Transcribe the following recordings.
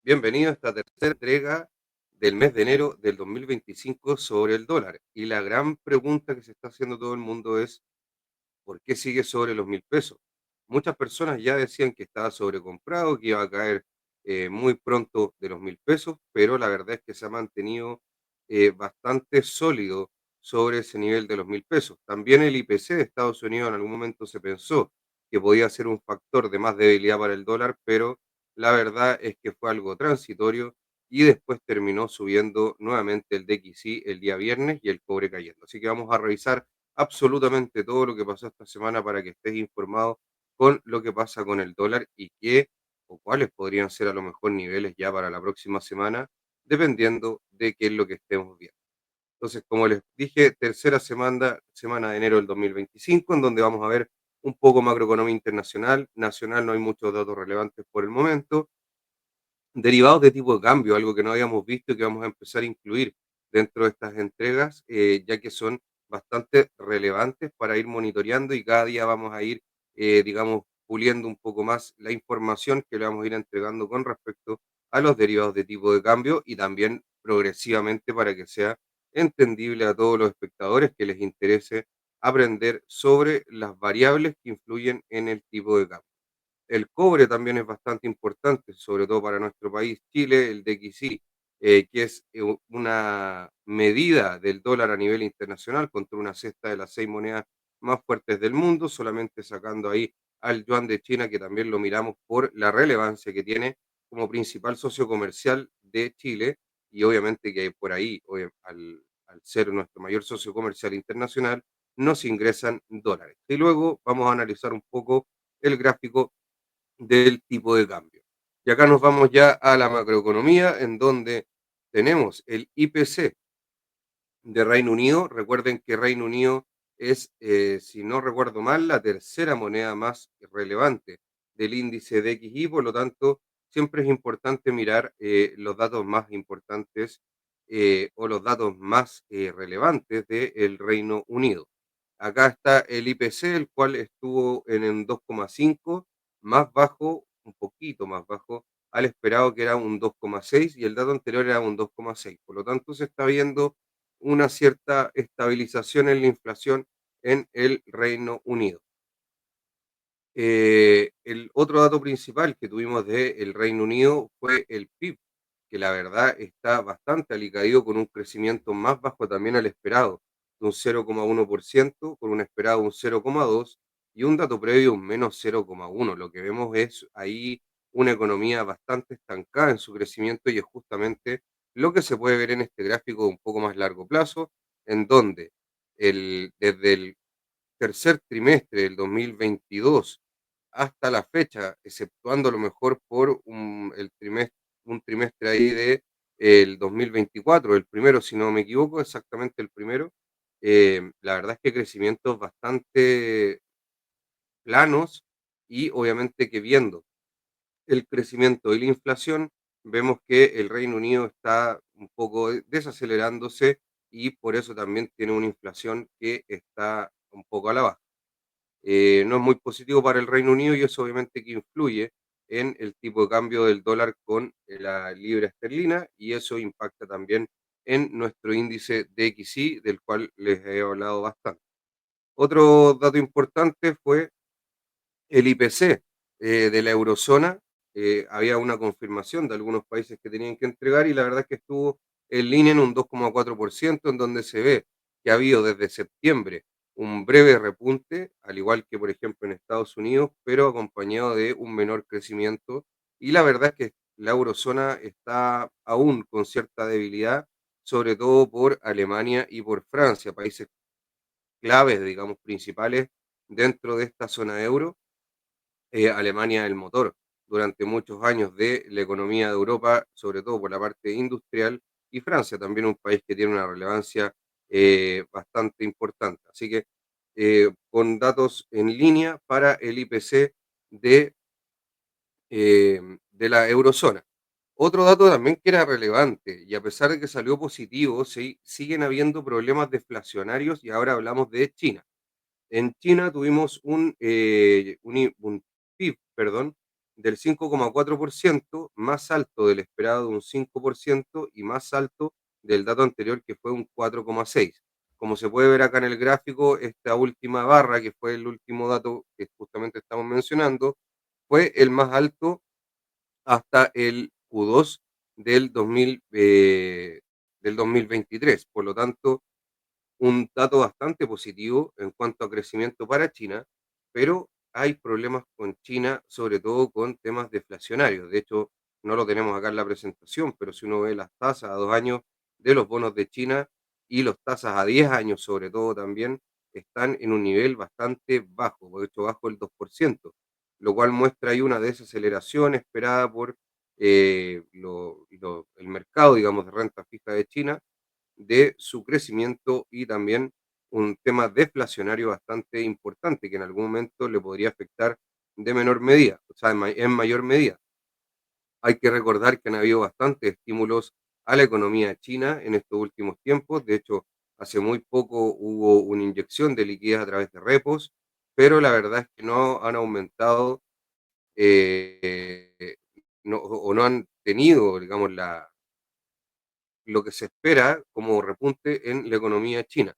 Bienvenido a esta tercera entrega del mes de enero del 2025 sobre el dólar. Y la gran pregunta que se está haciendo todo el mundo es, ¿por qué sigue sobre los 1.000 pesos? Muchas personas ya decían que estaba sobrecomprado, que iba a caer muy pronto de los 1.000 pesos, pero la verdad es que se ha mantenido bastante sólido sobre ese nivel de los 1.000 pesos. También el IPC de Estados Unidos en algún momento se pensó que podía ser un factor de más debilidad para el dólar, pero la verdad es que fue algo transitorio y después terminó subiendo nuevamente el DXY el día viernes y el cobre cayendo. Así que vamos a revisar absolutamente todo lo que pasó esta semana para que estés informado con lo que pasa con el dólar y qué o cuáles podrían ser a lo mejor niveles ya para la próxima semana, dependiendo de qué es lo que estemos viendo. Entonces, como les dije, tercera semana de enero del 2025, en donde vamos a ver un poco macroeconomía internacional. Nacional no hay muchos datos relevantes por el momento. Derivados de tipo de cambio, algo que no habíamos visto y que vamos a empezar a incluir dentro de estas entregas, ya que son bastante relevantes para ir monitoreando y cada día vamos a ir, digamos, puliendo un poco más la información que le vamos a ir entregando con respecto a los derivados de tipo de cambio y también progresivamente para que sea entendible a todos los espectadores que les interese aprender sobre las variables que influyen en el tipo de cambio. El cobre también es bastante importante, sobre todo para nuestro país, Chile, el DXY, que es una medida del dólar a nivel internacional contra una cesta de las 6 monedas más fuertes del mundo, solamente sacando ahí al yuan de China, que también lo miramos por la relevancia que tiene como principal socio comercial de Chile, y obviamente que por ahí, al ser nuestro mayor socio comercial internacional, nos ingresan dólares. Y luego vamos a analizar un poco el gráfico del tipo de cambio. Y acá nos vamos ya a la macroeconomía, en donde tenemos el IPC de Reino Unido. Recuerden que Reino Unido es, si no recuerdo mal, la tercera moneda más relevante del índice de XY, por lo tanto, siempre es importante mirar los datos más importantes o los datos más relevantes del Reino Unido. Acá está el IPC, el cual estuvo en un 2,5, más bajo, un poquito más bajo al esperado, que era un 2,6, y el dato anterior era un 2,6. Por lo tanto, se está viendo una cierta estabilización en la inflación en el Reino Unido. El otro dato principal que tuvimos del Reino Unido fue el PIB, que la verdad está bastante alicaído con un crecimiento más bajo también al esperado, de un 0,1%, con un esperado un 0,2% y un dato previo un menos 0,1%. Lo que vemos es ahí una economía bastante estancada en su crecimiento y es justamente lo que se puede ver en este gráfico de un poco más largo plazo, en donde desde el tercer trimestre del 2022 hasta la fecha, exceptuando a lo mejor por un trimestre ahí de el 2024, el primero, si no me equivoco, exactamente el primero, la verdad es que crecimientos bastante planos y obviamente que viendo el crecimiento y la inflación, vemos que el Reino Unido está un poco desacelerándose y por eso también tiene una inflación que está un poco a la baja. No es muy positivo para el Reino Unido y eso obviamente que influye en el tipo de cambio del dólar con la libra esterlina y eso impacta también en nuestro índice DXY, del cual les he hablado bastante. Otro dato importante fue el IPC de la eurozona. Había una confirmación de algunos países que tenían que entregar y la verdad es que estuvo en línea en un 2,4%, en donde se ve que ha habido desde septiembre un breve repunte, al igual que por ejemplo en Estados Unidos, pero acompañado de un menor crecimiento. Y la verdad es que la eurozona está aún con cierta debilidad, sobre todo por Alemania y por Francia, países claves, digamos, principales dentro de esta zona euro. Alemania el motor durante muchos años de la economía de Europa, sobre todo por la parte industrial, y Francia también un país que tiene una relevancia bastante importante. Así que con datos en línea para el IPC de, de la eurozona. Otro dato también que era relevante, y a pesar de que salió positivo, siguen habiendo problemas deflacionarios y ahora hablamos de China. En China tuvimos un PIB, perdón, del 5,4%, más alto del esperado de un 5% y más alto del dato anterior que fue un 4,6%. Como se puede ver acá en el gráfico, esta última barra, que fue el último dato que justamente estamos mencionando, fue el más alto hasta el Q2 del 2023. Por lo tanto, un dato bastante positivo en cuanto a crecimiento para China, pero hay problemas con China, sobre todo con temas deflacionarios. De hecho, no lo tenemos acá en la presentación, pero si uno ve las tasas a 2 años de los bonos de China y las tasas a 10 años, sobre todo también, están en un nivel bastante bajo, de hecho bajo el 2%, lo cual muestra ahí una desaceleración esperada por el mercado, digamos, de renta fija de China, de su crecimiento y también un tema deflacionario bastante importante que en algún momento le podría afectar de menor medida, o sea, en mayor medida. Hay que recordar que han habido bastantes estímulos a la economía china en estos últimos tiempos. De hecho, hace muy poco hubo una inyección de liquidez a través de repos, pero la verdad es que no han aumentado o no han tenido, digamos, lo que se espera como repunte en la economía china.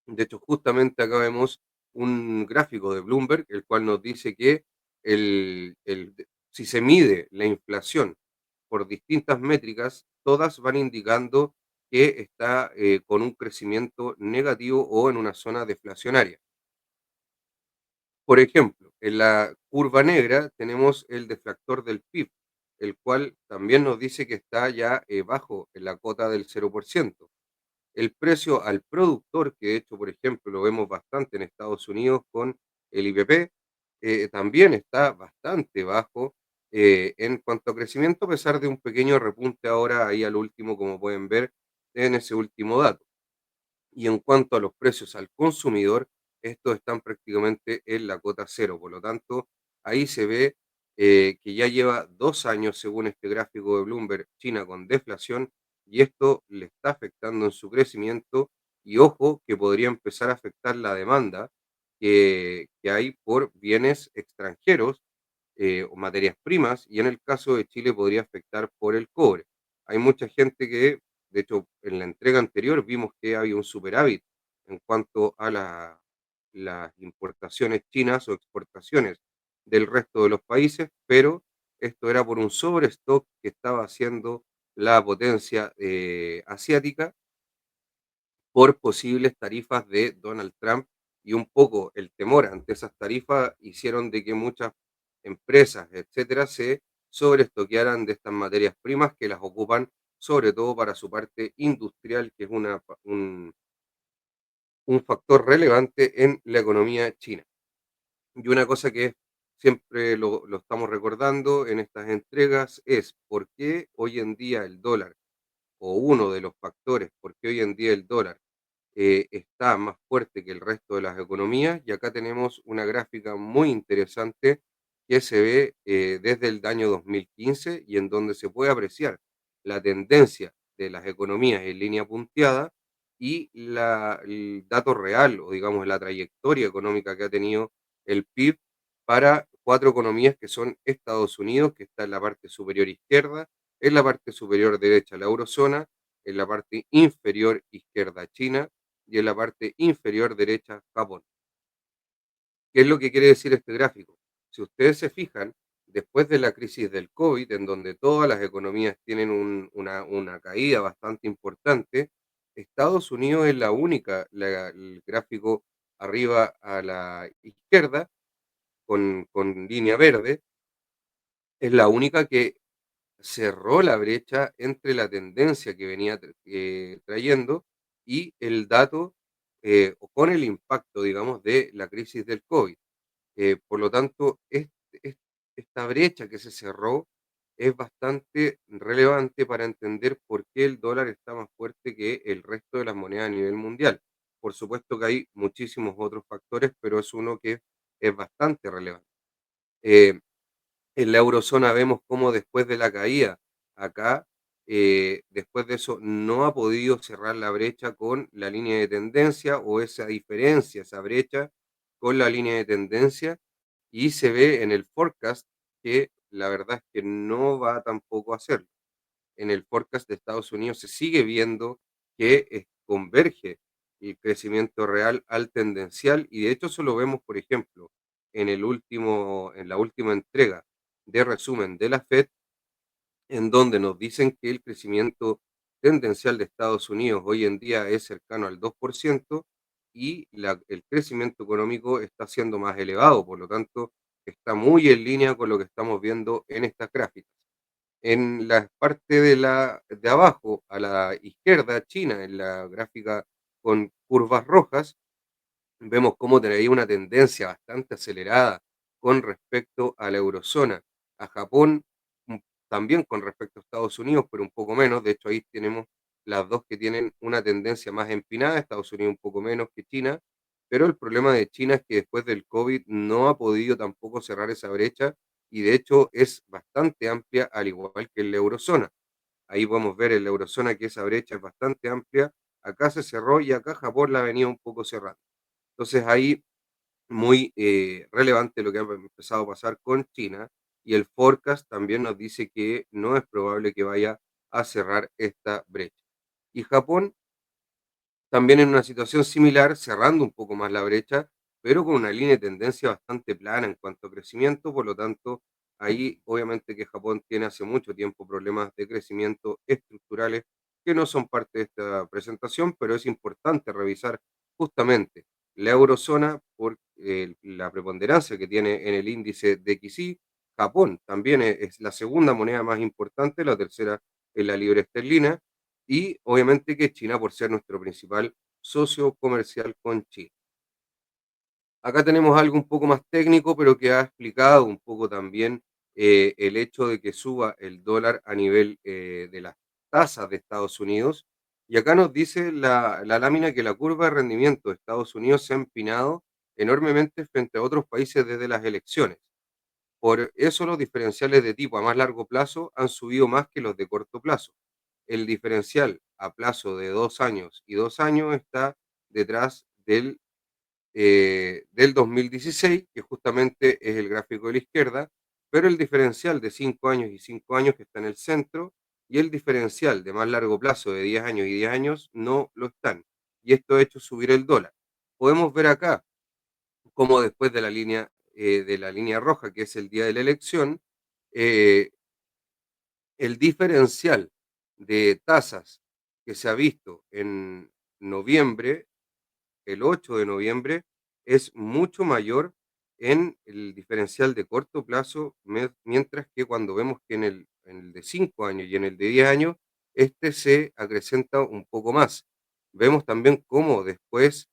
De hecho, justamente acá vemos un gráfico de Bloomberg, el cual nos dice que si se mide la inflación por distintas métricas, todas van indicando que está con un crecimiento negativo o en una zona deflacionaria. Por ejemplo, en la curva negra tenemos el deflactor del PIB, el cual también nos dice que está ya bajo en la cota del 0%. El precio al productor, que de hecho, por ejemplo, lo vemos bastante en Estados Unidos con el IPP, también está bastante bajo en cuanto a crecimiento, a pesar de un pequeño repunte ahora ahí al último, como pueden ver en ese último dato. Y en cuanto a los precios al consumidor, estos están prácticamente en la cota cero. Por lo tanto, ahí se ve que ya lleva 2 años, según este gráfico de Bloomberg, China con deflación, y esto le está afectando en su crecimiento. Y ojo, que podría empezar a afectar la demanda que hay por bienes extranjeros o materias primas, y en el caso de Chile podría afectar por el cobre. Hay mucha gente que, de hecho, en la entrega anterior vimos que había un superávit en cuanto a las importaciones chinas o exportaciones del resto de los países, pero esto era por un sobrestock que estaba haciendo la potencia asiática por posibles tarifas de Donald Trump, y un poco el temor ante esas tarifas hicieron de que muchas empresas, etcétera, se sobreestoquearan de estas materias primas que las ocupan sobre todo para su parte industrial, que es un factor relevante en la economía china. Y una cosa que siempre lo estamos recordando en estas entregas es por qué hoy en día el dólar, o uno de los factores, por qué hoy en día el dólar está más fuerte que el resto de las economías. Y acá tenemos una gráfica muy interesante que se ve desde el año 2015 y en donde se puede apreciar la tendencia de las economías en línea punteada y el dato real o digamos la trayectoria económica que ha tenido el PIB para cuatro economías que son Estados Unidos, que está en la parte superior izquierda, en la parte superior derecha la eurozona, en la parte inferior izquierda China y en la parte inferior derecha Japón. ¿Qué es lo que quiere decir este gráfico? Si ustedes se fijan, después de la crisis del COVID, en donde todas las economías tienen una caída bastante importante, Estados Unidos es la única, el gráfico arriba a la izquierda, con línea verde, es la única que cerró la brecha entre la tendencia que venía trayendo y el dato o con el impacto, digamos, de la crisis del COVID. Por lo tanto, esta brecha que se cerró es bastante relevante para entender por qué el dólar está más fuerte que el resto de las monedas a nivel mundial. Por supuesto que hay muchísimos otros factores, pero es uno que es bastante relevante. Eh, en la eurozona vemos cómo después de la caída acá, después de eso no ha podido cerrar la brecha con la línea de tendencia o esa diferencia, esa brecha con la línea de tendencia, y se ve en el forecast que la verdad es que no va tampoco a hacerlo. En el forecast de Estados Unidos se sigue viendo que converge el crecimiento real al tendencial y de hecho eso lo vemos, por ejemplo, en la última entrega de resumen de la Fed, en donde nos dicen que el crecimiento tendencial de Estados Unidos hoy en día es cercano al 2% y el crecimiento económico está siendo más elevado, por lo tanto, está muy en línea con lo que estamos viendo en estas gráficas. En la parte de abajo, a la izquierda, China, en la gráfica con curvas rojas, vemos cómo traía una tendencia bastante acelerada con respecto a la eurozona, a Japón, mm, también con respecto a Estados Unidos, pero un poco menos. De hecho, ahí tenemos las dos que tienen una tendencia más empinada, Estados Unidos un poco menos que China, pero el problema de China es que después del COVID no ha podido tampoco cerrar esa brecha y de hecho es bastante amplia, al igual que en la eurozona. Ahí podemos ver en la eurozona que esa brecha es bastante amplia. Acá se cerró y acá Japón la venía un poco cerrando. Entonces ahí muy relevante lo que ha empezado a pasar con China y el forecast también nos dice que no es probable que vaya a cerrar esta brecha. Y Japón también en una situación similar, cerrando un poco más la brecha, pero con una línea de tendencia bastante plana en cuanto a crecimiento, por lo tanto, ahí obviamente que Japón tiene hace mucho tiempo problemas de crecimiento estructurales que no son parte de esta presentación, pero es importante revisar justamente la eurozona por la preponderancia que tiene en el índice de XY. Japón también es la segunda moneda más importante, la tercera es la libra esterlina, y obviamente que China por ser nuestro principal socio comercial con China. Acá tenemos algo un poco más técnico, pero que ha explicado un poco también el hecho de que suba el dólar a nivel de las tasas de Estados Unidos. Y acá nos dice la lámina que la curva de rendimiento de Estados Unidos se ha empinado enormemente frente a otros países desde las elecciones. Por eso los diferenciales de tipo a más largo plazo han subido más que los de corto plazo. El diferencial a plazo de 2 años y 2 años está detrás del 2016, que justamente es el gráfico de la izquierda, pero el diferencial de 5 años y 5 años que está en el centro y el diferencial de más largo plazo de 10 años y 10 años no lo están. Y esto ha hecho subir el dólar. Podemos ver acá cómo después de la línea roja, que es el día de la elección, eh, el diferencial de tasas que se ha visto en noviembre, el 8 de noviembre, es mucho mayor en el diferencial de corto plazo, mientras que cuando vemos que en el de 5 años y en el de 10 años, este se acrecenta un poco más. Vemos también cómo después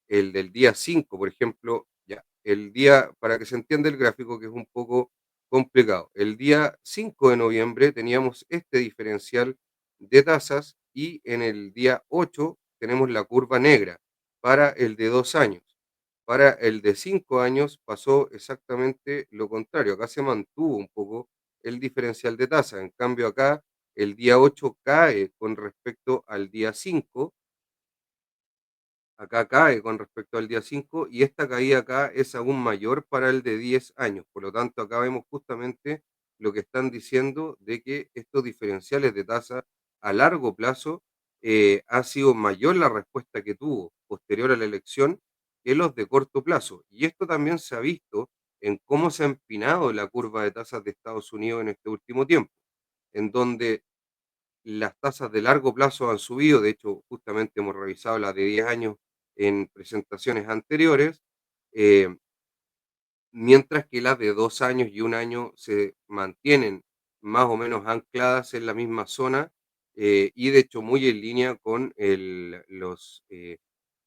el del día 5, por ejemplo, ya, el día, para que se entienda el gráfico, que es un poco complicado, el día 5 de noviembre teníamos este diferencial de tasas y en el día 8 tenemos la curva negra para el de 2 años. Para el de 5 años pasó exactamente lo contrario. Acá se mantuvo un poco el diferencial de tasa. En cambio, acá el día 8 cae con respecto al día 5. Acá cae con respecto al día 5 y esta caída acá es aún mayor para el de 10 años. Por lo tanto, acá vemos justamente lo que están diciendo de que estos diferenciales de tasa a largo plazo ha sido mayor la respuesta que tuvo posterior a la elección que los de corto plazo. Y esto también se ha visto en cómo se ha empinado la curva de tasas de Estados Unidos en este último tiempo, en donde las tasas de largo plazo han subido, de hecho, justamente hemos revisado las de 10 años en presentaciones anteriores, eh, mientras que las de 2 años y 1 año se mantienen más o menos ancladas en la misma zona y de hecho muy en línea con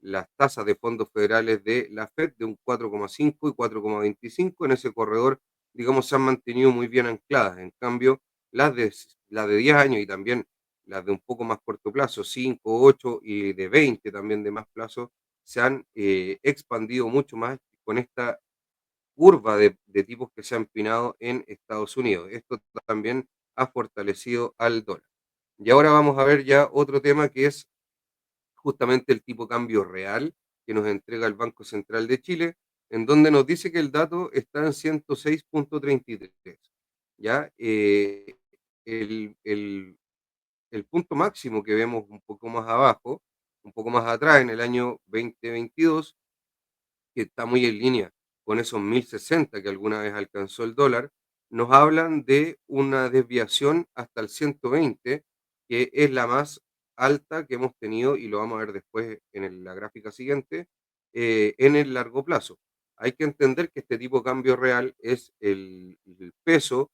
las tasas de fondos federales de la Fed de un 4,5 y 4,25. En ese corredor, digamos, se han mantenido muy bien ancladas. En cambio, las de 10 años y también las de un poco más corto plazo, 5, 8 y de 20 también de más plazo, se han expandido mucho más con esta curva de tipos que se ha empinado en Estados Unidos. Esto también ha fortalecido al dólar. Y ahora vamos a ver ya otro tema que es justamente el tipo de cambio real que nos entrega el Banco Central de Chile, en donde nos dice que el dato está en 106,33. ¿ya? El el punto máximo que vemos un poco más abajo, un poco más atrás, en el año 2022, que está muy en línea con esos 1060 que alguna vez alcanzó el dólar, nos hablan de una desviación hasta el 120, que es la más alta que hemos tenido, y lo vamos a ver después en la gráfica siguiente, en el largo plazo. Hay que entender que este tipo de cambio real es el peso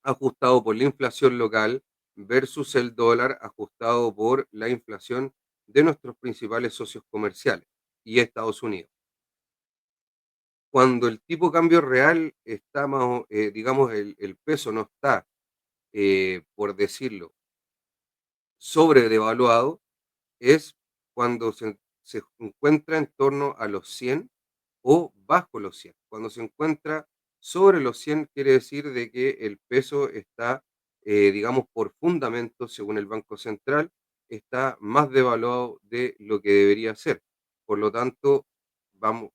ajustado por la inflación local versus el dólar ajustado por la inflación de nuestros principales socios comerciales y Estados Unidos. Cuando el tipo de cambio real está más, digamos, el peso no está, por decirlo, sobredevaluado, es cuando se encuentra en torno a los 100 o bajo los 100. Cuando se encuentra sobre los 100 quiere decir de que el peso está, digamos, por fundamento, según el Banco Central, está más devaluado de lo que debería ser. Por lo tanto,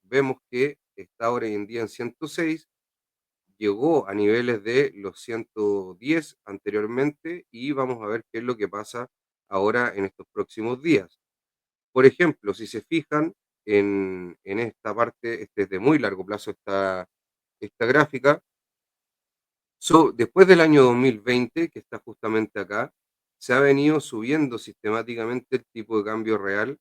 vemos que está ahora hoy en día en 106, llegó a niveles de los 110 anteriormente y vamos a ver qué es lo que pasa ahora en estos próximos días. Por ejemplo, si se fijan en esta parte, este es de muy largo plazo esta gráfica, después del año 2020, que está justamente acá, se ha venido subiendo sistemáticamente el tipo de cambio real,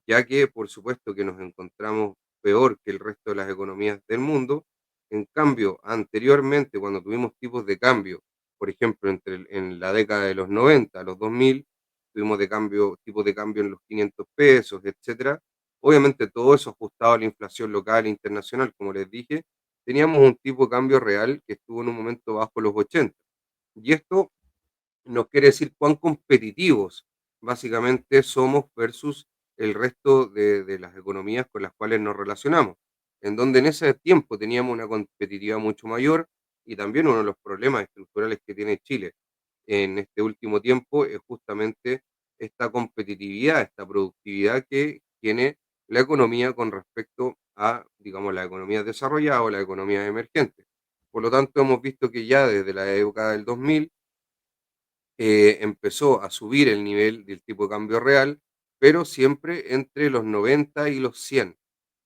ya que por supuesto que nos encontramos peor que el resto de las economías del mundo. En cambio, anteriormente, cuando tuvimos tipos de cambio, por ejemplo, en la década de los 90 a los 2000, tuvimos tipos de cambio en los 500 pesos, etcétera. Obviamente todo eso ajustado a la inflación local e internacional, como les dije, teníamos un tipo de cambio real que estuvo en un momento bajo los 80. Y esto nos quiere decir cuán competitivos básicamente somos versus el resto de las economías con las cuales nos relacionamos, en donde en ese tiempo teníamos una competitividad mucho mayor, y también uno de los problemas estructurales que tiene Chile en este último tiempo es justamente esta competitividad, esta productividad que tiene la economía con respecto a, digamos, la economía desarrollada o la economía emergente. Por lo tanto, hemos visto que ya desde la época del 2000 empezó a subir el nivel del tipo de cambio real, pero siempre entre los 90 y los 100,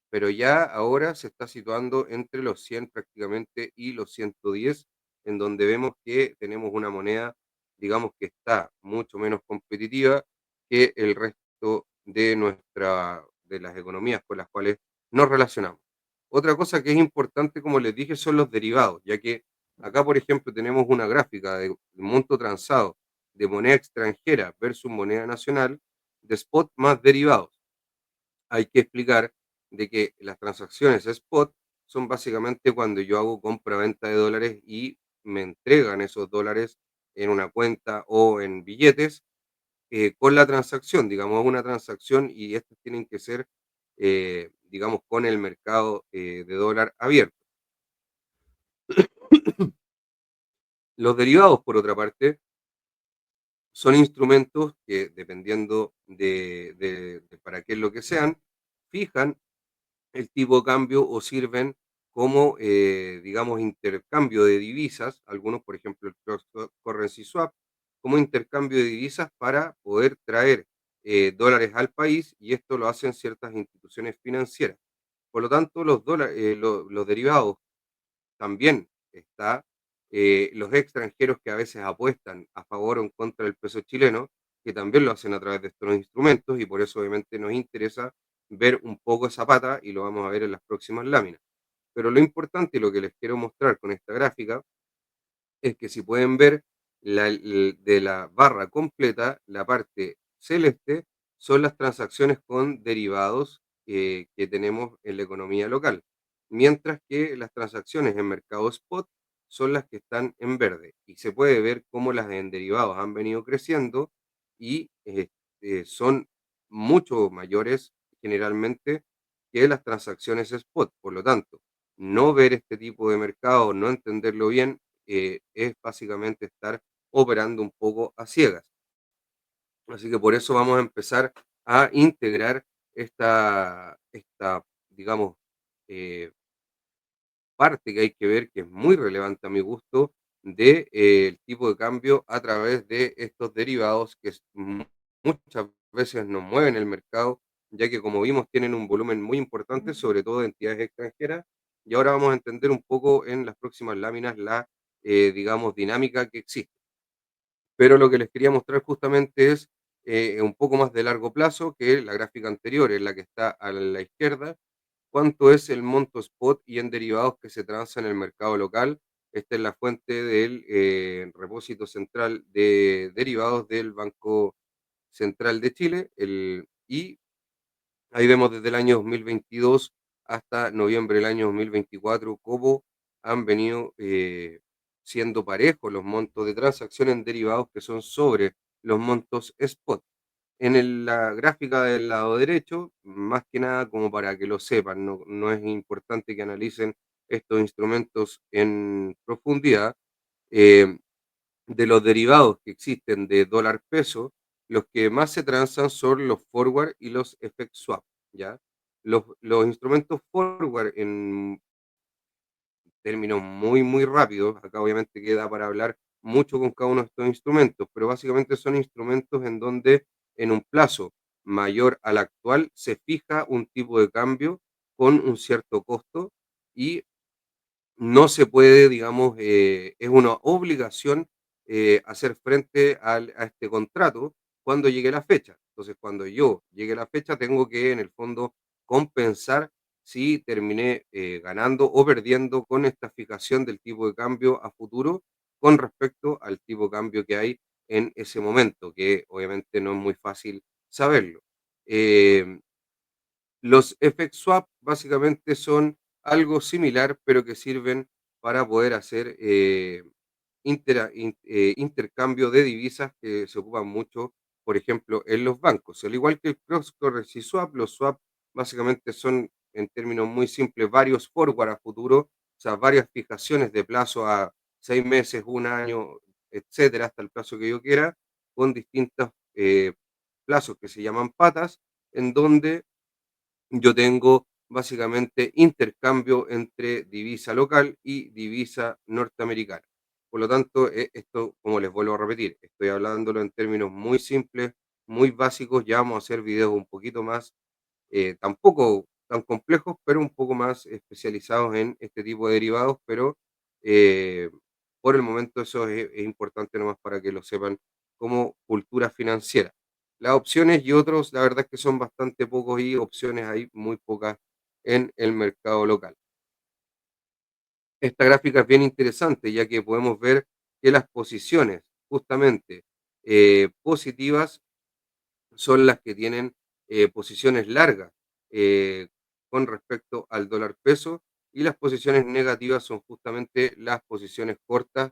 pero ya ahora se está situando entre los 100 prácticamente y los 110, en donde vemos que tenemos una moneda, digamos, que está mucho menos competitiva que el resto de las economías con las cuales nos relacionamos. Otra cosa que es importante, como les dije, son los derivados, ya que acá, por ejemplo, tenemos una gráfica de monto transado de moneda extranjera versus moneda nacional, de spot más derivados. Hay que explicar de que las transacciones spot son básicamente cuando yo hago compra-venta de dólares y me entregan esos dólares en una cuenta o en billetes, con la transacción, digamos, una transacción, y estas tienen que ser, digamos, con el mercado de dólar abierto. Los derivados, por otra parte, son instrumentos que, dependiendo de para qué es lo que sean, fijan el tipo de cambio o sirven como, digamos, intercambio de divisas, algunos, por ejemplo, el cross currency swap, como intercambio de divisas para poder traer dólares al país, y esto lo hacen ciertas instituciones financieras. Por lo tanto, los derivados también está, los extranjeros que a veces apuestan a favor o en contra del peso chileno, que también lo hacen a través de estos instrumentos, y por eso obviamente nos interesa ver un poco esa pata, y lo vamos a ver en las próximas láminas. Pero lo importante y lo que les quiero mostrar con esta gráfica es que, si pueden ver, de la barra completa, la parte celeste son las transacciones con derivados que tenemos en la economía local, mientras que las transacciones en mercado spot son las que están en verde. Y se puede ver cómo las en derivados han venido creciendo y son mucho mayores generalmente que las transacciones spot. Por lo tanto, no ver este tipo de mercado, no entenderlo bien, es básicamente estar operando un poco a ciegas. Así que por eso vamos a empezar a integrar digamos, eh, parte que hay que ver, que es muy relevante a mi gusto, de, el tipo de cambio a través de estos derivados que muchas veces nos mueven el mercado, ya que como vimos tienen un volumen muy importante, sobre todo de entidades extranjeras, y ahora vamos a entender un poco en las próximas láminas la, digamos, dinámica que existe. Pero lo que les quería mostrar justamente es un poco más de largo plazo que la gráfica anterior, en la que está a la izquierda, cuánto es el monto spot y en derivados que se transa en el mercado local. Esta es la fuente del repósito central de derivados del Banco Central de Chile. Y ahí vemos desde el año 2022 hasta noviembre del año 2024 cómo han venido siendo parejos los montos de transacción en derivados que son sobre los montos spot. En la gráfica del lado derecho, más que nada como para que lo sepan, no es importante que analicen estos instrumentos en profundidad. eh, de los derivados que existen de dólar peso, los que más se transan son los forward y los FX swap, ¿ya? Los instrumentos forward en términos muy rápidos, acá obviamente queda para hablar mucho con cada uno de estos instrumentos, pero básicamente son instrumentos en donde en un plazo mayor al actual se fija un tipo de cambio con un cierto costo y no se puede, digamos, es una obligación hacer frente a este contrato cuando llegue la fecha. Entonces, cuando yo llegue la fecha, tengo que, en el fondo, compensar si terminé ganando o perdiendo con esta fijación del tipo de cambio a futuro con respecto al tipo de cambio que hay en ese momento, que obviamente no es muy fácil saberlo. Eh, los FX swap básicamente son algo similar, pero que sirven para poder hacer intercambio de divisas que se ocupan mucho, por ejemplo, en los bancos. Al igual que el cross currency swap, los swap básicamente son, en términos muy simples, varios forward a futuro, o sea, varias fijaciones de plazo a 6 meses, un año, etcétera, hasta el plazo que yo quiera, con distintos plazos que se llaman patas, en donde yo tengo básicamente intercambio entre divisa local y divisa norteamericana. Por lo tanto, esto, como les vuelvo a repetir, estoy hablándolo en términos muy simples, muy básicos, ya vamos a hacer videos un poquito más, tampoco tan complejos, pero un poco más especializados en este tipo de derivados, pero eh, por el momento eso es importante nomás para que lo sepan como cultura financiera. Las opciones y otros, la verdad es que son bastante pocos y opciones hay muy pocas en el mercado local. Esta gráfica es bien interesante ya que podemos ver que las posiciones justamente positivas son las que tienen posiciones largas eh, con respecto al dólar peso y las posiciones negativas son justamente las posiciones cortas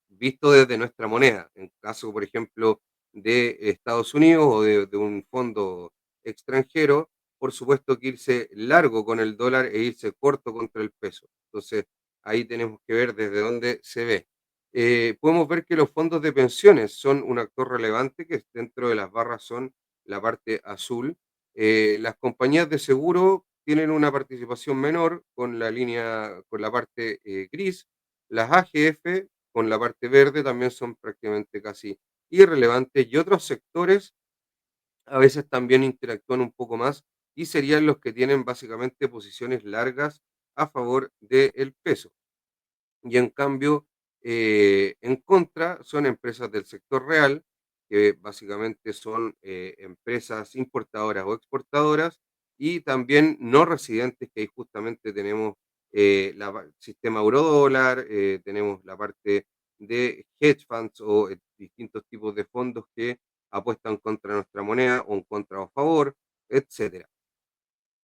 visto desde nuestra moneda. En caso, por ejemplo, de Estados Unidos o de un fondo extranjero, por supuesto que irse largo con el dólar e irse corto contra el peso. Entonces, ahí tenemos que ver desde dónde se ve. Podemos ver que los fondos de pensiones son un actor relevante, que dentro de las barras son la parte azul. Las compañías de seguro tienen una participación menor con la línea, con la parte gris. Las AGF con la parte verde también son prácticamente casi irrelevantes y otros sectores a veces también interactúan un poco más y serían los que tienen básicamente posiciones largas a favor del peso y en cambio, en contra son empresas del sector real, que básicamente son empresas importadoras o exportadoras, y también no residentes, que ahí justamente tenemos el sistema eurodólar, tenemos la parte de hedge funds o distintos tipos de fondos que apuestan contra nuestra moneda o en contra o a favor, etcétera.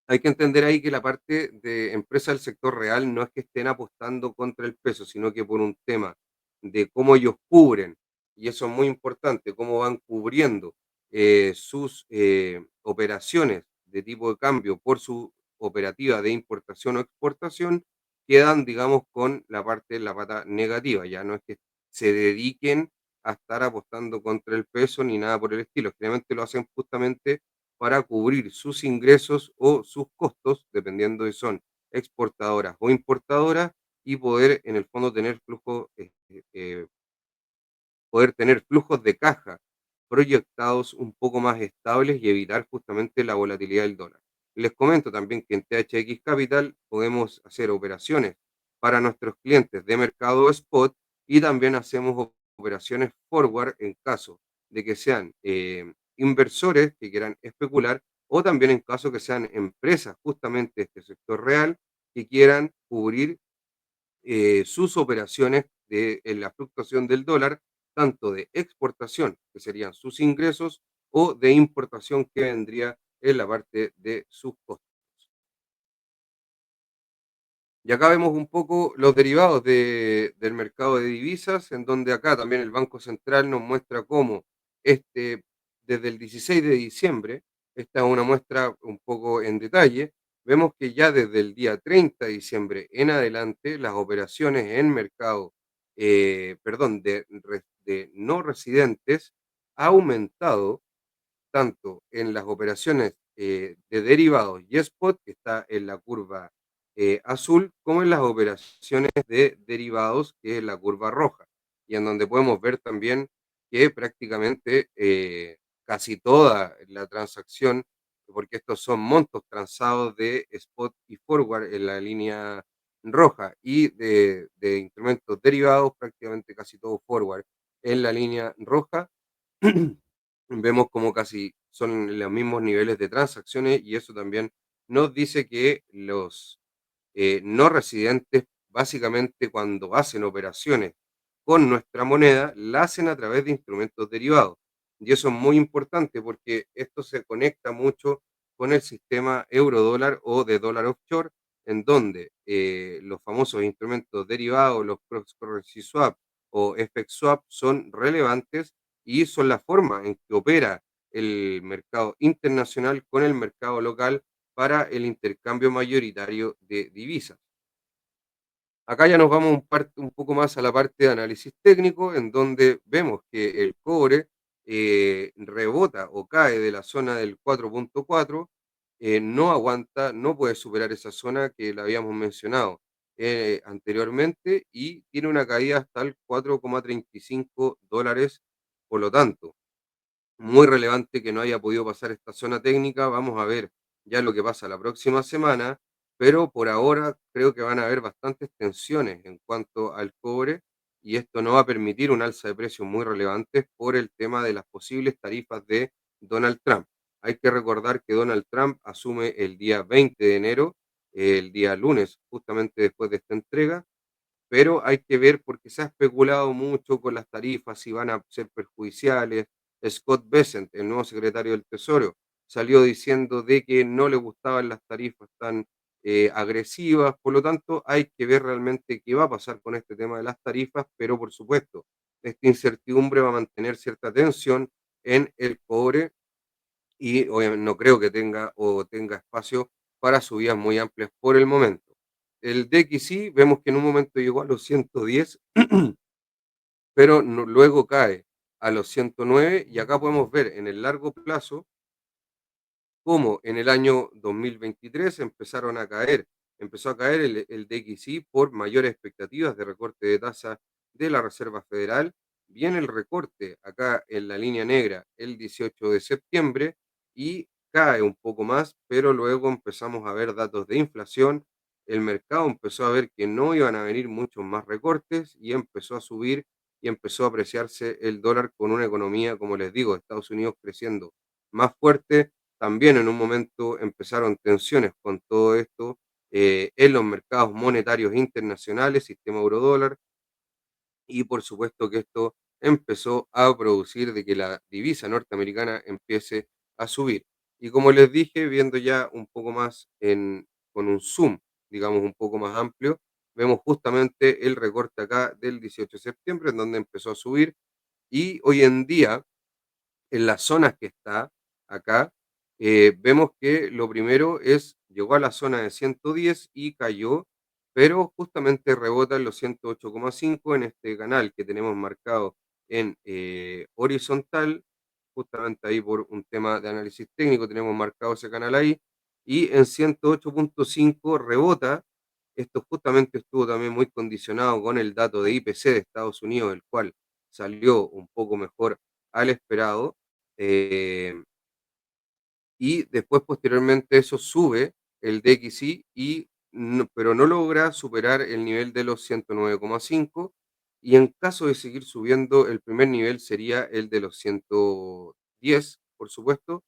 Hay que entender ahí que la parte de empresas del sector real no es que estén apostando contra el peso, sino que por un tema de cómo ellos cubren, y eso es muy importante, cómo van cubriendo sus operaciones de tipo de cambio por su operativa de importación o exportación, quedan, digamos, con la parte, la pata negativa. Ya no es que se dediquen a estar apostando contra el peso ni nada por el estilo, generalmente lo hacen justamente para cubrir sus ingresos o sus costos, dependiendo de son exportadoras o importadoras y poder en el fondo tener poder tener flujos de caja proyectados un poco más estables y evitar justamente la volatilidad del dólar. Les comento también que en THX Capital podemos hacer operaciones para nuestros clientes de mercado spot y también hacemos operaciones forward en caso de que sean inversores que quieran especular o también en caso que sean empresas justamente de este sector real que quieran cubrir sus operaciones en la fluctuación del dólar, tanto de exportación, que serían sus ingresos, o de importación, que vendría en la parte de sus costos. Y acá vemos un poco los derivados del mercado de divisas, en donde acá también el Banco Central nos muestra cómo este, desde el 16 de diciembre, esta es una muestra un poco en detalle, vemos que ya desde el día 30 de diciembre en adelante, las operaciones en mercado, perdón, de no residentes ha aumentado tanto en las operaciones de derivados y spot, que está en la curva azul, como en las operaciones de derivados, que es la curva roja, y en donde podemos ver también que prácticamente casi toda la transacción, porque estos son montos transados de spot y forward en la línea roja, y de instrumentos derivados, prácticamente casi todo forward en la línea roja. Vemos como casi son los mismos niveles de transacciones y eso también nos dice que los no residentes, básicamente cuando hacen operaciones con nuestra moneda, la hacen a través de instrumentos derivados. Y eso es muy importante porque esto se conecta mucho con el sistema euro-dólar o de dólar offshore, en donde los famosos instrumentos derivados, los cross currency swap o FX swap son relevantes y son la forma en que opera el mercado internacional con el mercado local para el intercambio mayoritario de divisas. Acá ya nos vamos un poco más a la parte de análisis técnico, en donde vemos que el cobre rebota o cae de la zona del 4.4, no aguanta, no puede superar esa zona que la habíamos mencionado anteriormente y tiene una caída hasta el 4,35 dólares. Por lo tanto, muy relevante que no haya podido pasar esta zona técnica. Vamos a ver ya lo que pasa la próxima semana, pero por ahora creo que van a haber bastantes tensiones en cuanto al cobre y esto no va a permitir un alza de precios muy relevante por el tema de las posibles tarifas de Donald Trump. Hay que recordar que Donald Trump asume el día 20 de enero, el día lunes, justamente después de esta entrega, pero hay que ver porque se ha especulado mucho con las tarifas, si van a ser perjudiciales. Scott Bessent, el nuevo secretario del Tesoro, salió diciendo de que no le gustaban las tarifas tan agresivas, por lo tanto hay que ver realmente qué va a pasar con este tema de las tarifas, pero por supuesto, esta incertidumbre va a mantener cierta tensión en el cobre y obviamente no creo que tenga espacio para subidas muy amplias por el momento. El DXY vemos que en un momento llegó a los 110, pero luego cae a los 109 y acá podemos ver en el largo plazo cómo en el año 2023 empezó a caer el DXY por mayores expectativas de recorte de tasa de la Reserva Federal. Viene el recorte acá en la línea negra el 18 de septiembre y cae un poco más, pero luego empezamos a ver datos de inflación. El mercado empezó a ver que no iban a venir muchos más recortes y empezó a subir y empezó a apreciarse el dólar con una economía, como les digo, Estados Unidos creciendo más fuerte. También en un momento empezaron tensiones con todo esto en los mercados monetarios internacionales, sistema eurodólar, y por supuesto que esto empezó a producir de que la divisa norteamericana empiece a subir. Y como les dije, viendo ya un poco más con un zoom, digamos, un poco más amplio, vemos justamente el recorte acá del 18 de septiembre, en donde empezó a subir, y hoy en día en las zonas que está acá, vemos que lo primero llegó a la zona de 110 y cayó, pero justamente rebota en los 108,5 en este canal que tenemos marcado en horizontal, justamente ahí por un tema de análisis técnico tenemos marcado ese canal ahí, y en 108,5 rebota. Esto justamente estuvo también muy condicionado con el dato de IPC de Estados Unidos, el cual salió un poco mejor al esperado. eh, y después posteriormente eso sube el DXY, pero no logra superar el nivel de los 109,5, y en caso de seguir subiendo, el primer nivel sería el de los 110, por supuesto,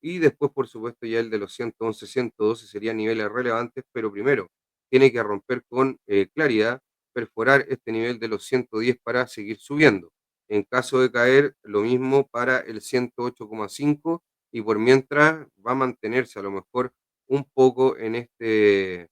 y después, por supuesto, ya el de los 111, 112 serían niveles relevantes, pero primero tiene que romper con claridad, perforar este nivel de los 110 para seguir subiendo. En caso de caer, lo mismo para el 108,5, y por mientras va a mantenerse a lo mejor un poco en este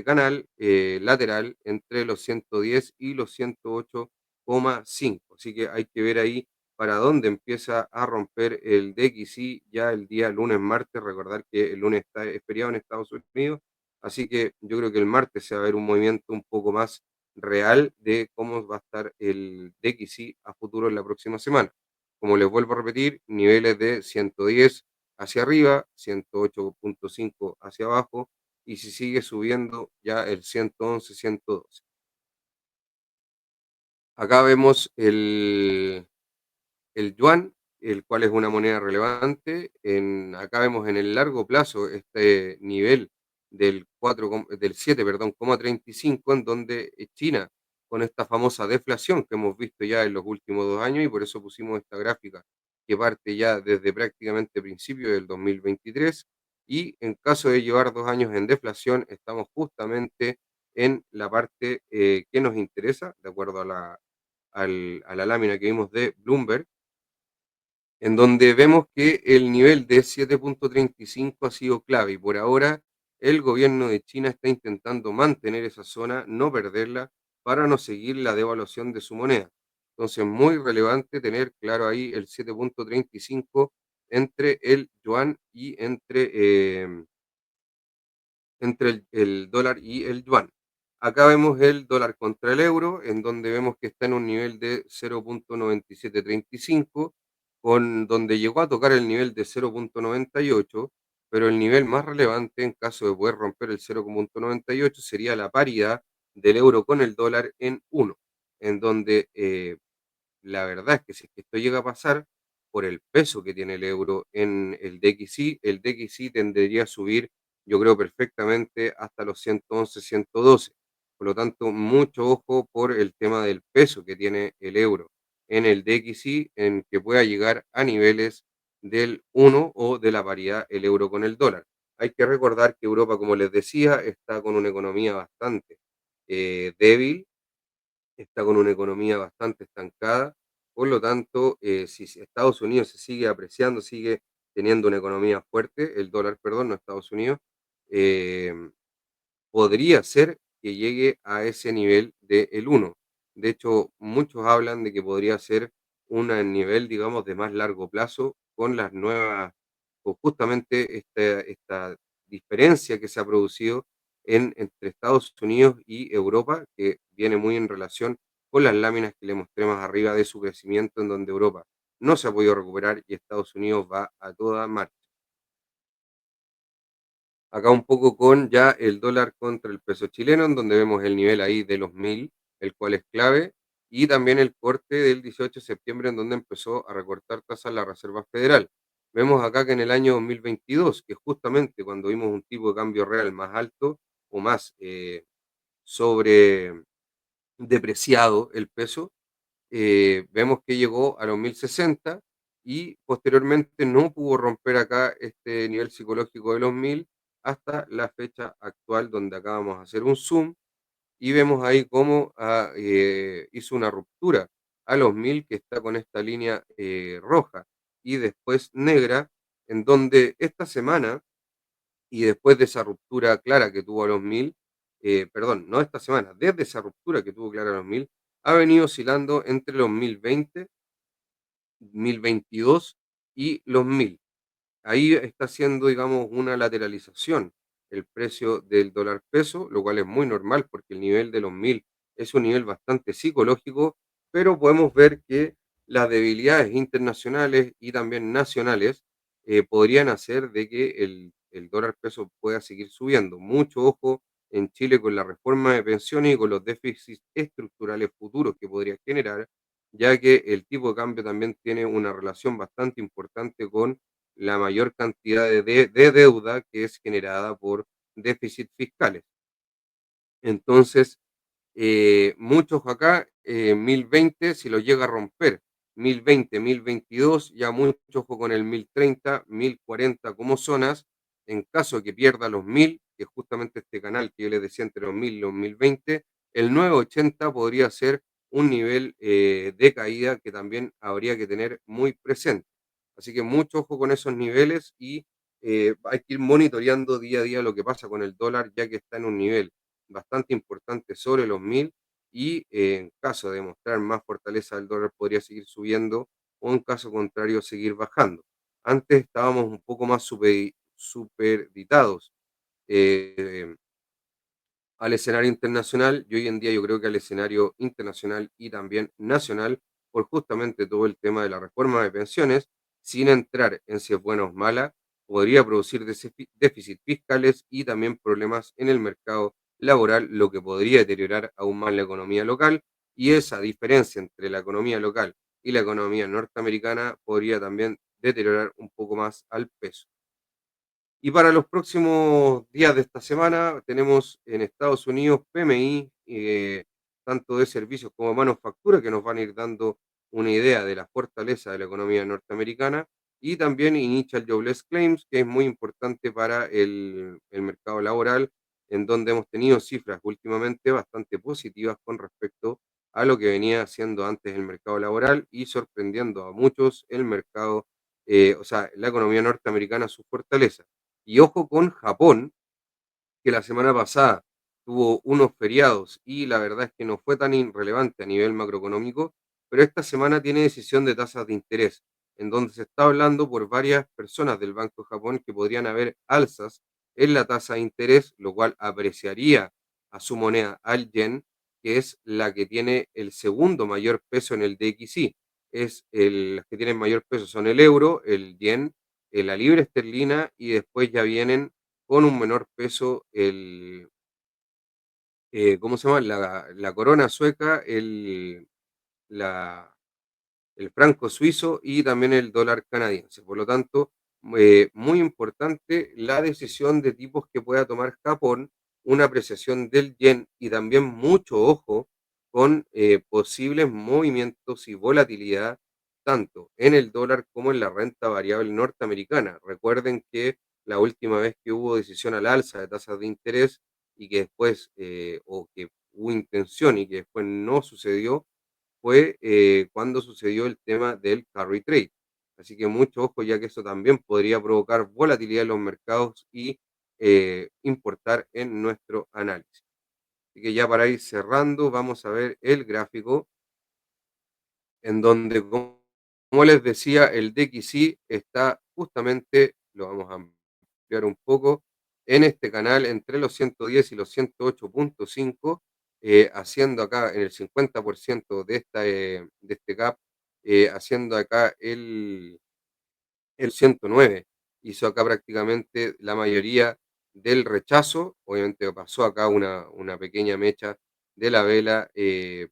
canal lateral entre los 110 y los 108,5. Así que hay que ver ahí para dónde empieza a romper el DXY ya el día lunes, martes. Recordar que el lunes es feriado en Estados Unidos, así que yo creo que el martes se va a ver un movimiento un poco más real de cómo va a estar el DXY a futuro en la próxima semana. Como les vuelvo a repetir, niveles de 110 hacia arriba, 108,5 hacia abajo, y si sigue subiendo ya el 111, 112. Acá vemos el yuan, el cual es una moneda relevante. Acá vemos en el largo plazo este nivel del 7, perdón, 35, en donde China, con esta famosa deflación que hemos visto ya en los últimos 2 años, y por eso pusimos esta gráfica que parte ya desde prácticamente principio del 2023, y en caso de llevar 2 años en deflación, estamos justamente en la parte que nos interesa, de acuerdo a la lámina que vimos de Bloomberg, en donde vemos que el nivel de 7,35 ha sido clave, y por ahora el gobierno de China está intentando mantener esa zona, no perderla, para no seguir la devaluación de su moneda. Entonces, muy relevante tener claro ahí el 7,35 entre el yuan y entre el dólar y el yuan. Acá vemos el dólar contra el euro, en donde vemos que está en un nivel de 0,9735, con donde llegó a tocar el nivel de 0,98, pero el nivel más relevante en caso de poder romper el 0,98 sería la paridad del euro con el dólar en uno, en donde la verdad es que si es que esto llega a pasar, por el peso que tiene el euro en el DXY tendería a subir, yo creo, perfectamente hasta los 111, 112. Por lo tanto, mucho ojo por el tema del peso que tiene el euro en el DXY, en que pueda llegar a niveles del uno o de la paridad el euro con el dólar. Hay que recordar que Europa, como les decía, está con una economía bastante débil, está con una economía bastante estancada. Por lo tanto, si Estados Unidos se sigue apreciando, sigue teniendo una economía fuerte, el dólar, perdón, no Estados Unidos, eh, podría ser que llegue a ese nivel del uno. De hecho, muchos hablan de que podría ser un nivel, digamos, de más largo plazo, con las nuevas, o justamente esta diferencia que se ha producido entre Estados Unidos y Europa, que viene muy en relación con las láminas que le mostré más arriba de su crecimiento, en donde Europa no se ha podido recuperar y Estados Unidos va a toda marcha. Acá un poco con ya el dólar contra el peso chileno, en donde vemos el nivel ahí de los 1000, el cual es clave, y también el corte del 18 de septiembre, en donde empezó a recortar tasas la Reserva Federal. Vemos acá que en el año 2022, que justamente cuando vimos un tipo de cambio real más alto o más sobre depreciado el peso, vemos que llegó a los 1060, y posteriormente no pudo romper acá este nivel psicológico de los 1000 hasta la fecha actual, donde acá vamos a hacer un zoom y vemos ahí cómo hizo una ruptura a los 1000, que está con esta línea roja y después negra, en donde esta semana, y después de esa ruptura clara que tuvo a los 1000, perdón, no esta semana, desde esa ruptura que tuvo clara a los 1000, ha venido oscilando entre los 1020, 1022 y los 1000. Ahí está haciendo, digamos, una lateralización el precio del dólar peso, lo cual es muy normal porque el nivel de los 1000 es un nivel bastante psicológico, pero podemos ver que las debilidades internacionales y también nacionales podrían hacer de que el dólar peso pueda seguir subiendo. Mucho ojo en Chile con la reforma de pensiones y con los déficits estructurales futuros que podría generar, ya que el tipo de cambio también tiene una relación bastante importante con la mayor cantidad de deuda que es generada por déficits fiscales. Entonces, muchos acá, 1020 si lo llega a romper, 1020, 1022, ya mucho ojo con el 1030, 1040 como zonas, en caso de que pierda los 1000, que es justamente este canal que yo les decía entre los 1000 y los 1020, el 980 podría ser un nivel de caída que también habría que tener muy presente. Así que mucho ojo con esos niveles y hay que ir monitoreando día a día lo que pasa con el dólar, ya que está en un nivel bastante importante sobre los 1000 y en caso de mostrar más fortaleza del dólar podría seguir subiendo o en caso contrario seguir bajando. Antes estábamos un poco más superditados eh, al escenario internacional y hoy en día yo creo que al escenario internacional y también nacional por justamente todo el tema de la reforma de pensiones, sin entrar en si es buena o mala, podría producir déficit fiscales y también problemas en el mercado laboral, lo que podría deteriorar aún más la economía local y esa diferencia entre la economía local y la economía norteamericana podría también deteriorar un poco más al peso. Y para los próximos días de esta semana tenemos en Estados Unidos PMI, tanto de servicios como manufactura, que nos van a ir dando una idea de la fortaleza de la economía norteamericana, y también Initial Jobless Claims, que es muy importante para el mercado laboral, en donde hemos tenido cifras últimamente bastante positivas con respecto a lo que venía haciendo antes el mercado laboral y sorprendiendo a muchos el mercado, o sea, la economía norteamericana, su fortaleza. Y ojo con Japón, que la semana pasada tuvo unos feriados y la verdad es que no fue tan irrelevante a nivel macroeconómico, pero esta semana tiene decisión de tasas de interés, en donde se está hablando por varias personas del Banco de Japón que podrían haber alzas en la tasa de interés, lo cual apreciaría a su moneda, al yen, que es la que tiene el segundo mayor peso en el DXY. Las que tienen mayor peso son el euro, el yen, la libra esterlina y después ya vienen con un menor peso ¿cómo se llama? La corona sueca, la, el franco suizo y también el dólar canadiense. Por lo tanto, muy importante la decisión de tipos que pueda tomar Japón, una apreciación del yen y también mucho ojo con posibles movimientos y volatilidad tanto en el dólar como en la renta variable norteamericana. Recuerden que la última vez que hubo decisión al alza de tasas de interés y que después, o que hubo intención y que después no sucedió, fue cuando sucedió el tema del carry trade. Así que mucho ojo, ya que eso también podría provocar volatilidad en los mercados y importar en nuestro análisis. Así que ya para ir cerrando, vamos a ver el gráfico en donde, como les decía, el DXY está justamente, lo vamos a ampliar un poco, en este canal entre los 110 y los 108.5, haciendo acá en el 50% de este gap, haciendo acá el 109. Hizo acá prácticamente la mayoría del rechazo, obviamente pasó acá una pequeña mecha de la vela,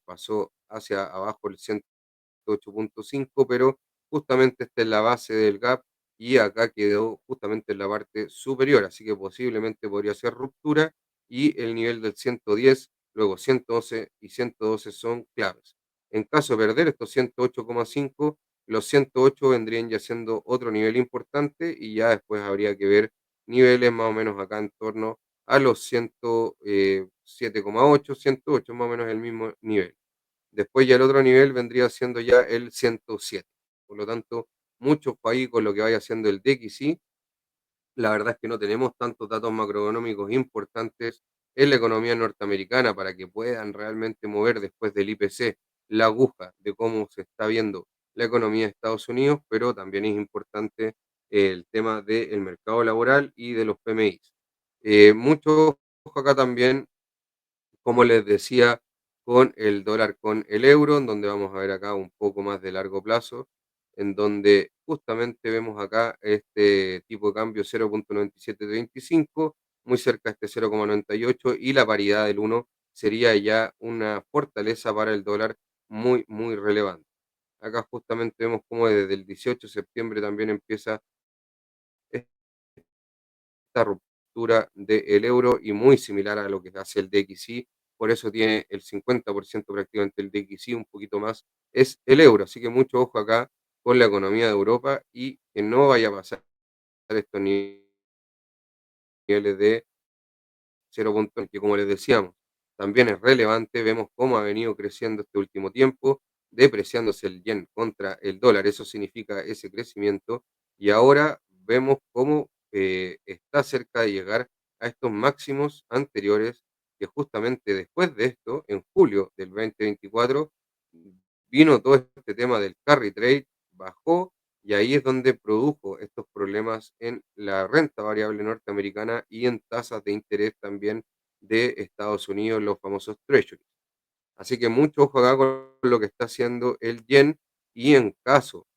pasó hacia abajo el 8.5, pero justamente esta es la base del gap y acá quedó justamente en la parte superior, así que posiblemente podría ser ruptura y el nivel del 110, luego 111 y 112 son claves. En caso de perder estos 108,5, los 108 vendrían ya siendo otro nivel importante y ya después habría que ver niveles más o menos acá en torno a los 107,8, 108 más o menos el mismo nivel. Después ya el otro nivel vendría siendo ya el 107. Por lo tanto, muchos países con lo que vaya haciendo el DXY, la verdad es que no tenemos tantos datos macroeconómicos importantes en la economía norteamericana para que puedan realmente mover después del IPC la aguja de cómo se está viendo la economía de Estados Unidos, pero también es importante el tema del mercado laboral y de los PMIs. Mucho ojo acá también, como les decía, con el dólar con el euro, en donde vamos a ver acá un poco más de largo plazo, en donde justamente vemos acá este tipo de cambio 0,9725, muy cerca de este 0,98 y la paridad del uno sería ya una fortaleza para el dólar muy, muy relevante. Acá justamente vemos cómo desde el 18 de septiembre también empieza esta ruptura del euro y muy similar a lo que hace el DXY, por eso tiene el 50% prácticamente el DXY, un poquito más es el euro, así que mucho ojo acá con la economía de Europa y que no vaya a pasar estos niveles de 0 puntos, que como les decíamos, también es relevante, vemos cómo ha venido creciendo este último tiempo, depreciándose el yen contra el dólar, eso significa ese crecimiento, y ahora vemos cómo está cerca de llegar a estos máximos anteriores, que justamente después de esto, en julio del 2024, vino todo este tema del carry trade, bajó y ahí es donde produjo estos problemas en la renta variable norteamericana y en tasas de interés también de Estados Unidos, los famosos treasuries. Así que mucho ojo acá con lo que está haciendo el yen y en caso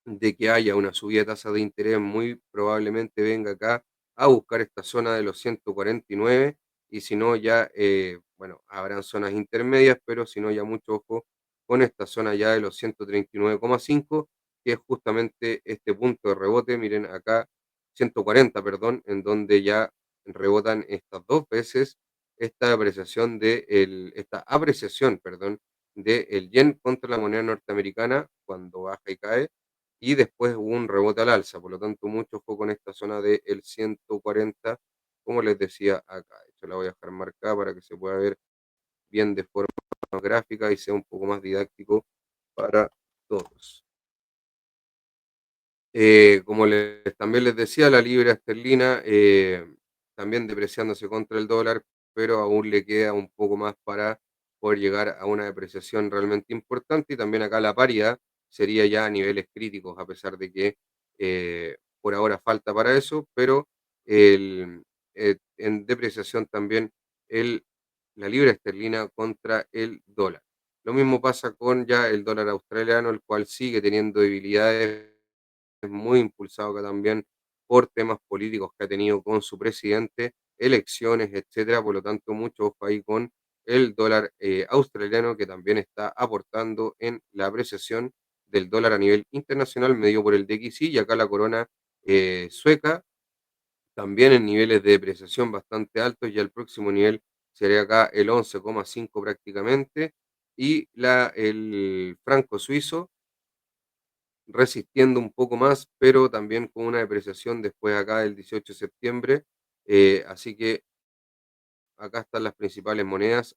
de que haya una subida de tasa de interés, muy probablemente venga acá a buscar esta zona de los 149 y si no ya, bueno, habrán zonas intermedias, pero si no ya mucho ojo con esta zona ya de los 139,5, que es justamente este punto de rebote, miren acá, 140, perdón, en donde ya rebotan estas dos veces esta apreciación, perdón, del yen contra la moneda norteamericana cuando baja y cae, y después hubo un rebote al alza, por lo tanto, mucho ojo con esta zona del 140, como les decía acá. De hecho, la voy a dejar marcada para que se pueda ver bien de forma gráfica y sea un poco más didáctico para todos. Como también les decía, la libra esterlina también depreciándose contra el dólar, pero aún le queda un poco más para poder llegar a una depreciación realmente importante. Y también acá la paridad sería ya a niveles críticos, a pesar de que por ahora falta para eso, pero en depreciación también el, la libra esterlina contra el dólar. Lo mismo pasa con ya el dólar australiano, el cual sigue teniendo debilidades, es muy impulsado acá también por temas políticos que ha tenido con su presidente, elecciones, etcétera. Por lo tanto, mucho ojo ahí con el dólar australiano, que también está aportando en la apreciación del dólar a nivel internacional, medido por el DXY, y acá la corona sueca, también en niveles de depreciación bastante altos, ya el próximo nivel sería acá el 11,5 prácticamente, y el franco suizo resistiendo un poco más, pero también con una depreciación después acá del 18 de septiembre. Así que acá están las principales monedas.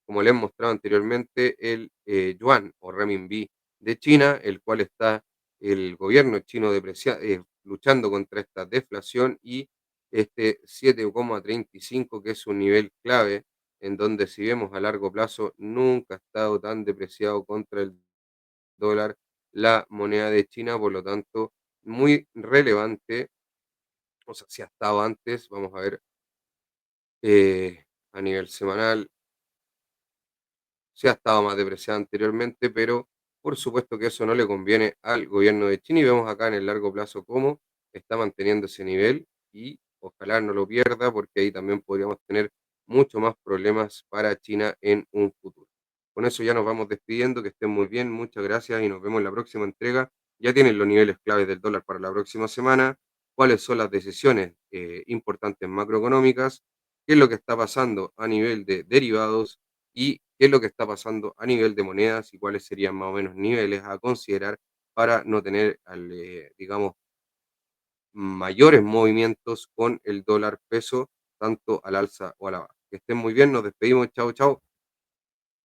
Como les he mostrado anteriormente, el yuan o renminbi de China, el cual está el gobierno chino luchando contra esta deflación y este 7,35, que es un nivel clave, en donde si vemos a largo plazo nunca ha estado tan depreciado contra el dólar la moneda de China, por lo tanto, muy relevante. O sea, si ha estado antes, vamos a ver a nivel semanal, se ha estado más depreciada anteriormente, pero por supuesto que eso no le conviene al gobierno de China y vemos acá en el largo plazo cómo está manteniendo ese nivel y ojalá no lo pierda porque ahí también podríamos tener mucho más problemas para China en un futuro. Con eso ya nos vamos despidiendo, que estén muy bien, muchas gracias y nos vemos en la próxima entrega. Ya tienen los niveles claves del dólar para la próxima semana, cuáles son las decisiones importantes macroeconómicas, qué es lo que está pasando a nivel de derivados y qué es lo que está pasando a nivel de monedas y cuáles serían más o menos niveles a considerar para no tener, digamos, mayores movimientos con el dólar peso, tanto al alza o a la baja. Que estén muy bien, nos despedimos, chao, chao.